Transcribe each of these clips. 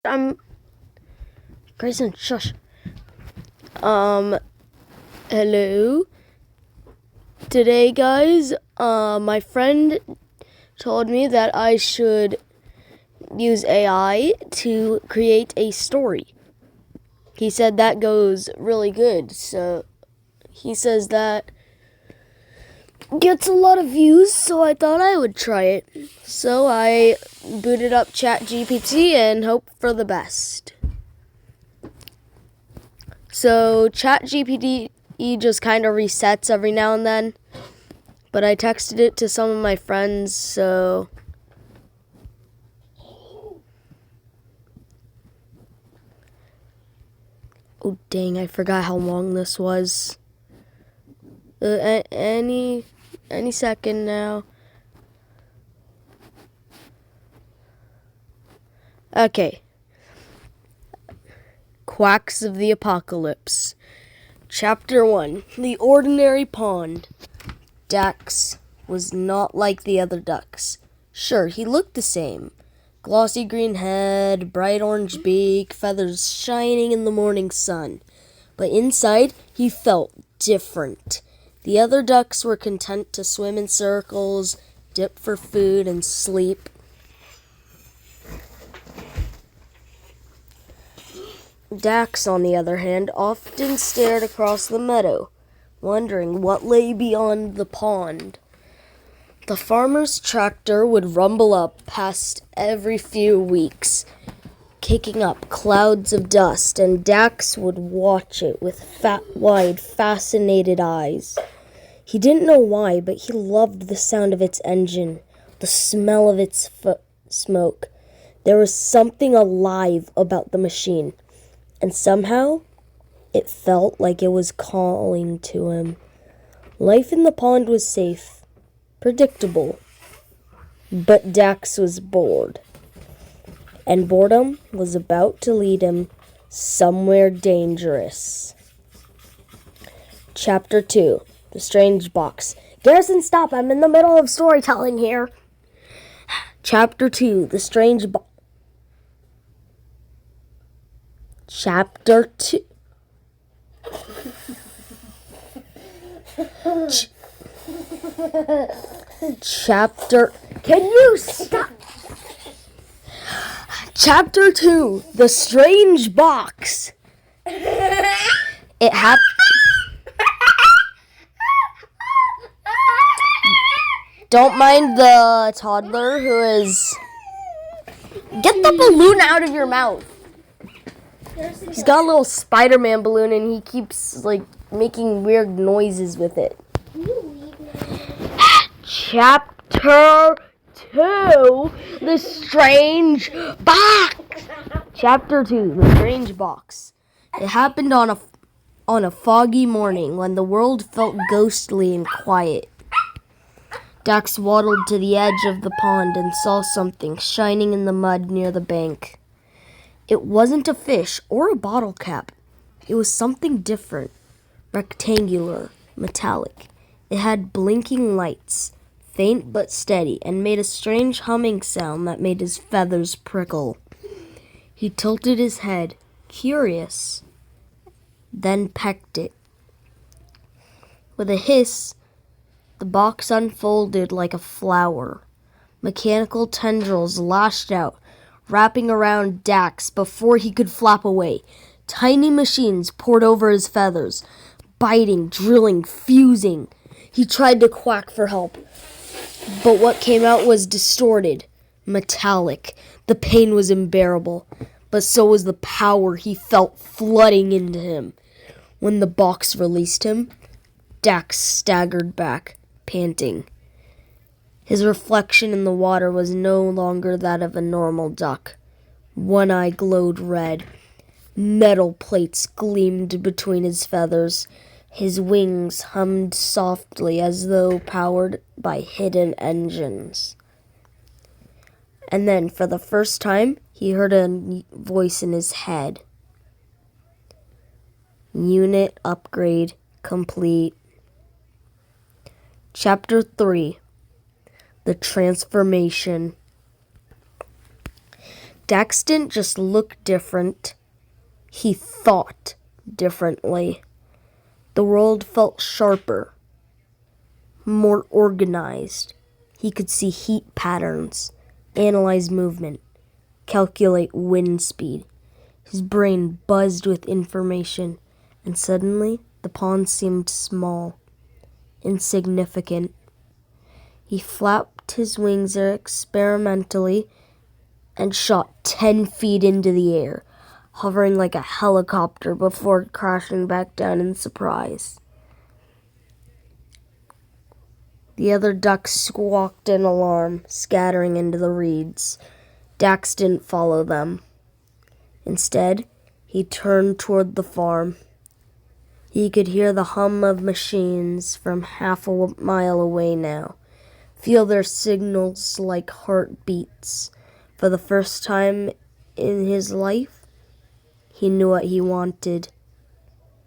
I'm Grayson, shush. Hello. Today, guys, my friend told me that I should use AI to create a story. He said that goes really good, so he says that gets a lot of views, so I thought I would try it. So I booted up ChatGPT and hope for the best. So ChatGPT just kind of resets every now and then, but I texted it to some of my friends, so oh dang, I forgot how long this was. Any second now. Okay. Quacks of the Apocalypse. Chapter 1. The Ordinary Pond. Dax was not like the other ducks. Sure, he looked the same. Glossy green head, bright orange beak, feathers shining in the morning sun. But inside, he felt different. The other ducks were content to swim in circles, dip for food, and sleep. Dax, on the other hand, often stared across the meadow, wondering what lay beyond the pond. The farmer's tractor would rumble up past every few weeks, kicking up clouds of dust, and Dax would watch it with wide, fascinated eyes. He didn't know why, but he loved the sound of its engine, the smell of its smoke. There was something alive about the machine, and somehow it felt like it was calling to him. Life in the pond was safe, predictable, but Dax was bored, and boredom was about to lead him somewhere dangerous. Chapter 2. The Strange Box. Garrison, stop! I'm in the middle of storytelling here. Chapter 2. The Strange Box. Chapter 2. Chapter. Can you stop? Chapter 2. The Strange Box. It happened. Don't mind the toddler who is... Get the balloon out of your mouth. He's got a little Spider-Man balloon and he keeps, making weird noises with it. Chapter 2, The Strange Box. Chapter 2, The Strange Box. It happened on a foggy morning when the world felt ghostly and quiet. Dax waddled to the edge of the pond and saw something shining in the mud near the bank. It wasn't a fish or a bottle cap. It was something different, rectangular, metallic. It had blinking lights, faint but steady, and made a strange humming sound that made his feathers prickle. He tilted his head, curious, then pecked it. With a hiss, the box unfolded like a flower. Mechanical tendrils lashed out, wrapping around Dax before he could flap away. Tiny machines poured over his feathers, biting, drilling, fusing. He tried to quack for help, but what came out was distorted, metallic. The pain was unbearable, but so was the power he felt flooding into him. When the box released him, Dax staggered back, panting. His reflection in the water was no longer that of a normal duck. One eye glowed red. Metal plates gleamed between his feathers. His wings hummed softly as though powered by hidden engines. And then, for the first time, he heard a voice in his head. Unit upgrade complete. Chapter 3. The Transformation. Dax didn't just look different, he thought differently. The world felt sharper, more organized. He could see heat patterns, analyze movement, calculate wind speed. His brain buzzed with information, and suddenly the pond seemed small, insignificant. He flapped his wings experimentally and shot 10 feet into the air, hovering like a helicopter before crashing back down in surprise. The other ducks squawked in alarm, scattering into the reeds. Dax didn't follow them. Instead, he turned toward the farm. He could hear the hum of machines from half a mile away now, feel their signals like heartbeats. For the first time in his life, he knew what he wanted.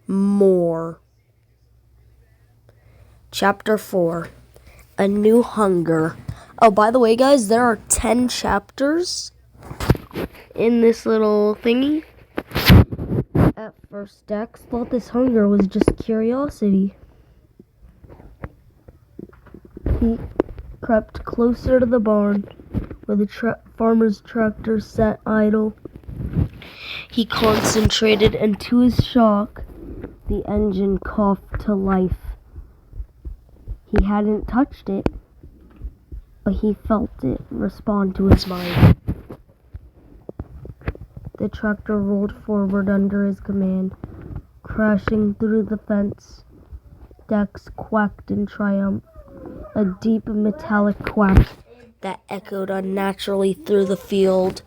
More. Chapter 4. A New Hunger. Oh, by the way, guys, there are 10 chapters in this little thingy. At first, Dax thought this hunger was just curiosity. He crept closer to the barn, where the farmer's tractor sat idle. He concentrated, and to his shock, the engine coughed to life. He hadn't touched it, but he felt it respond to his mind. The tractor rolled forward under his command, crashing through the fence. Dax quacked in triumph, a deep metallic quack that echoed unnaturally through the field.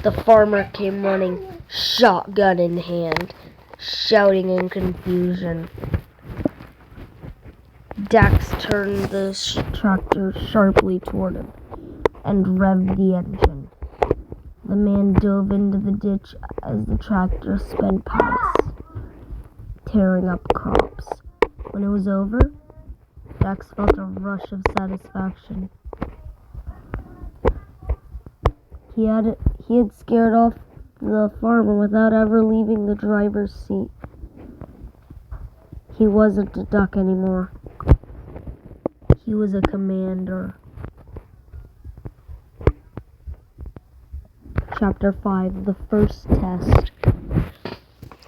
The farmer came running, shotgun in hand, shouting in confusion. Dax turned the tractor sharply toward him and revved the engine. The man dove into the ditch as the tractor sped past, tearing up crops. When it was over, Dax felt a rush of satisfaction. He had scared off the farmer without ever leaving the driver's seat. He wasn't a duck anymore. He was a commander. Chapter 5, The First Test.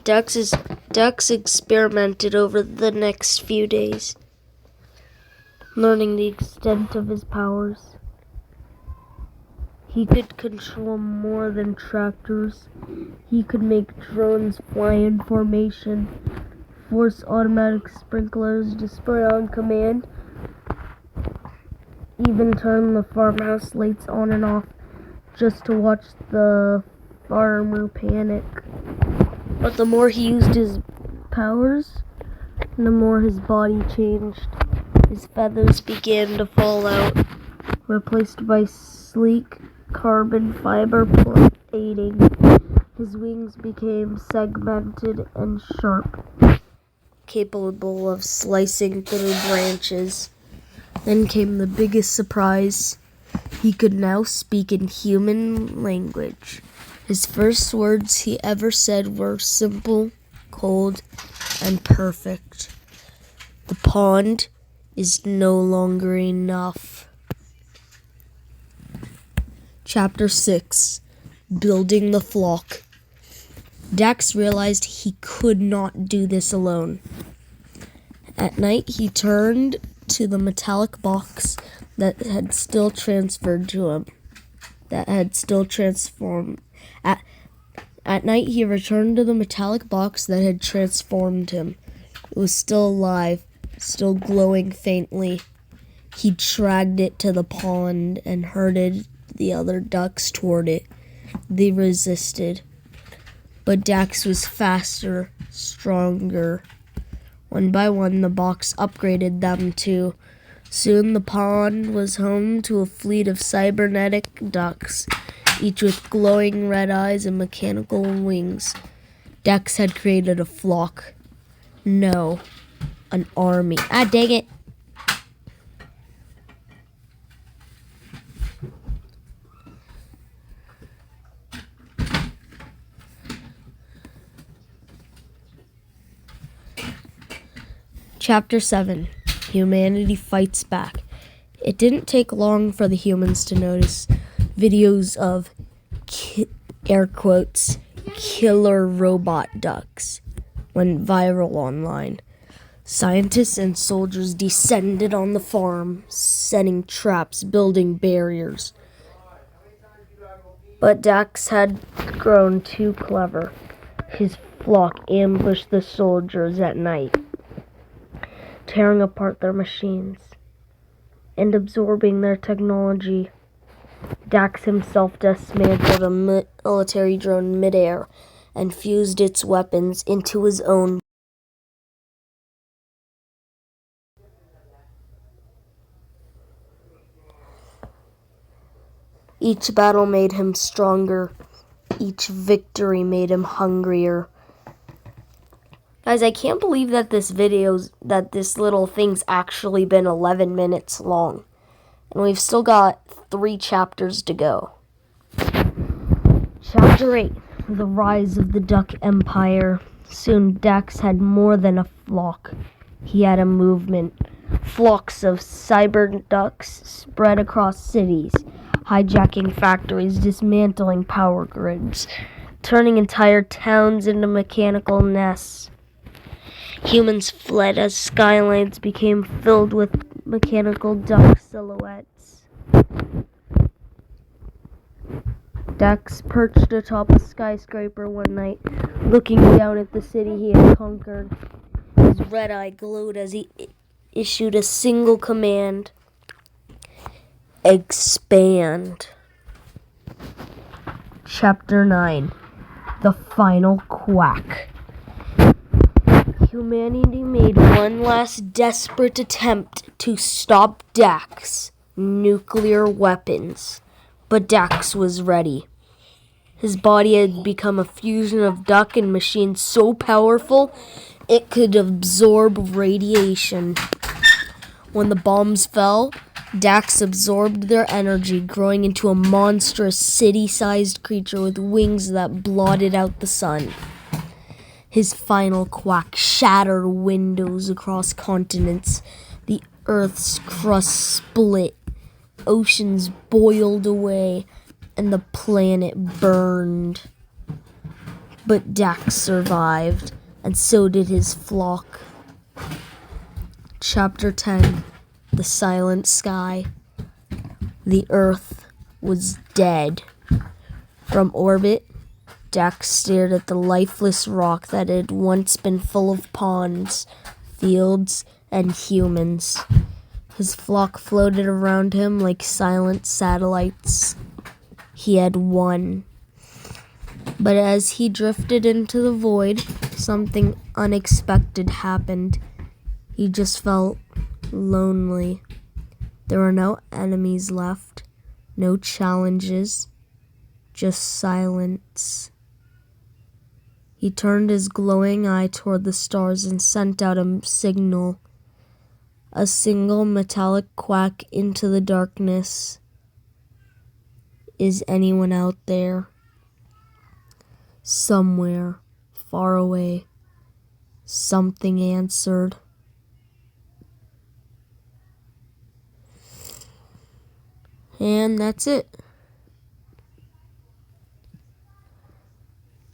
Dax experimented over the next few days, learning the extent of his powers. He could control more than tractors. He could make drones fly in formation, force automatic sprinklers to spray on command, even turn the farmhouse lights on and off just to watch the farmer panic. But the more he used his powers, the more his body changed. His feathers began to fall out, replaced by sleek carbon fiber plating. His wings became segmented and sharp, capable of slicing through branches. Then came the biggest surprise. He could now speak in human language. His first words he ever said were simple, cold, and perfect. The pond is no longer enough. Chapter 6. Building the Flock. Dax realized he could not do this alone. At night, he turned to the metallic box that had still transferred to him. At night, he returned to the metallic box that had transformed him. It was still alive, still glowing faintly. He dragged it to the pond and herded the other ducks toward it. They resisted, but Dax was faster, stronger. One by one, the box upgraded them too. Soon the pond was home to a fleet of cybernetic ducks, each with glowing red eyes and mechanical wings. Dax had created a flock. No, an army. Ah, dang it. Chapter 7. Humanity Fights Back. It didn't take long for the humans to notice videos of, air quotes, killer robot ducks went viral online. Scientists and soldiers descended on the farm, setting traps, building barriers. But Dax had grown too clever. His flock ambushed the soldiers at night, tearing apart their machines and absorbing their technology. Dax himself dismantled a military drone midair and fused its weapons into his own. Each battle made him stronger. Each victory made him hungrier. Guys, I can't believe that this little thing's actually been 11 minutes long. And we've still got 3 chapters to go. Chapter 8. The Rise of the Duck Empire. Soon Dax had more than a flock. He had a movement. Flocks of cyber ducks spread across cities, hijacking factories, dismantling power grids, turning entire towns into mechanical nests. Humans fled as skylines became filled with mechanical duck silhouettes. Dax perched atop a skyscraper one night, looking down at the city he had conquered. His red eye glowed as he issued a single command: expand. Chapter 9. The Final Quack. Humanity made one last desperate attempt to stop Dax. Nuclear weapons. But Dax was ready. His body had become a fusion of duck and machine so powerful it could absorb radiation. When the bombs fell, Dax absorbed their energy, growing into a monstrous city-sized creature with wings that blotted out the sun. His final quack shattered windows across continents. The Earth's crust split. Oceans boiled away, and the planet burned. But Dax survived, and so did his flock. Chapter 10. The Silent Sky. The Earth was dead. From orbit, Dax stared at the lifeless rock that had once been full of ponds, fields, and humans. His flock floated around him like silent satellites. He had won. But as he drifted into the void, something unexpected happened. He just felt lonely. There were no enemies left, no challenges, just silence. He turned his glowing eye toward the stars and sent out a signal. A single metallic quack into the darkness. Is anyone out there? Somewhere, far away, something answered. And that's it.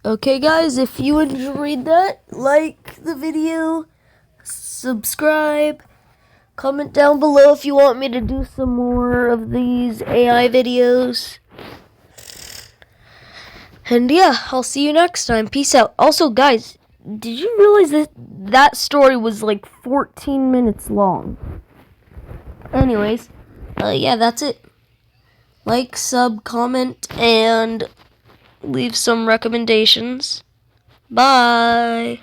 Okay, guys, if you enjoyed that, like the video, subscribe, comment down below if you want me to do some more of these AI videos. And yeah, I'll see you next time. Peace out. Also, guys, did you realize that that story was like 14 minutes long? Anyways, yeah, that's it. Like, sub, comment, and leave some recommendations. Bye.